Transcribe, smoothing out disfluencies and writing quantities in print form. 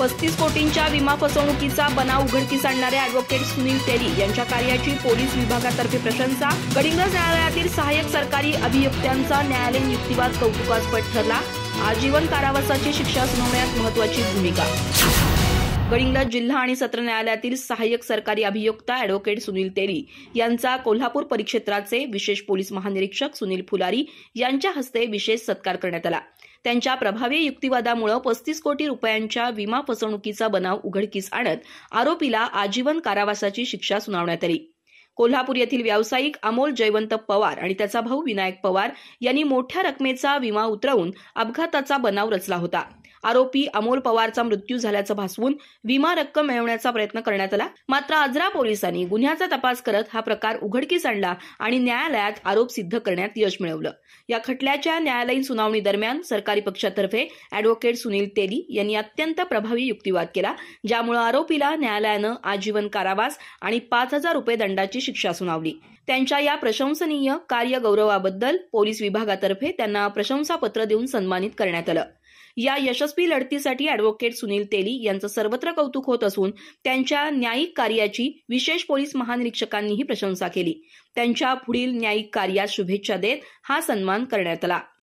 35 कोटींच्या विमा फसवणुकीचा बनाव उघडकीस आणणारे अॅडव्होकेट सुनील तेली यांच्या कार्याची पोलीस विभागातर्फे प्रशंसा. गडिंग्लज न्यायालयातील सहाय्यक सरकारी अभियोक्त्यांचा न्यायालयीन युक्तिवाद कौतुकास्पद ठरला. आजीवन कारावासाची शिक्षा सुनावण्यात महत्त्वाची भूमिका. गडिंग्लज जिल्हा आणि सत्र न्यायालयातील सहाय्यक सरकारी अभियोक्ता अॅडव्होकेट सुनील तेली यांचा कोल्हापूर परिक्षेत्राचे विशेष पोलीस महानिरीक्षक सुनील फुलारी यांच्या हस्ते विशेष सत्कार करण्यात आला. त्यांच्या प्रभावी युक्तिवादामुळे 35 कोटी रुपयांच्या विमा फसवणुकीचा बनाव उघडकीस आणत आरोपीला आजीवन कारावासाची शिक्षा सुनावण्यात आली. कोल्हापूर येथील व्यावसायिक अमोल जयवंत पवार आणि त्याचा भाऊ विनायक पवार यांनी मोठ्या रकमेचा विमा उतरवून अपघाताचा बनाव रचला होता. आरोपी अमोल पवारचा मृत्यू झाल्याचं भासवून विमा रक्कम मिळवण्याचा प्रयत्न करण्यात आला. मात्र आजरा पोलिसांनी गुन्ह्याचा तपास करत हा प्रकार उघडकीस आणला आणि न्यायालयात आरोप सिद्ध करण्यात यश मिळवलं. या खटल्याच्या न्यायालयीन सुनावणी दरम्यान सरकारी पक्षातर्फे अॅडव्होकेट सुनील तेली यांनी अत्यंत प्रभावी युक्तिवाद केला, ज्यामुळे आरोपीला न्यायालयानं आजीवन कारावास आणि 5,000 रुपये दंडाची शिक्षा सुनावली. त्यांच्या या प्रशंसनीय कार्यगौरवाबद्दल पोलीस विभागातर्फे त्यांना प्रशंसापत्र देऊन सन्मानित करण्यात आलं. या यशस्वी लढतीसाठी अॅडव्होकेट सुनील तेली यांचं सर्वत्र कौतुक होत असून त्यांच्या न्यायिक कार्याची विशेष पोलीस महानिरीक्षकांनीही प्रशंसा केली. त्यांच्या पुढील न्यायिक कार्यास शुभेच्छा देत हा सन्मान करण्यात आला.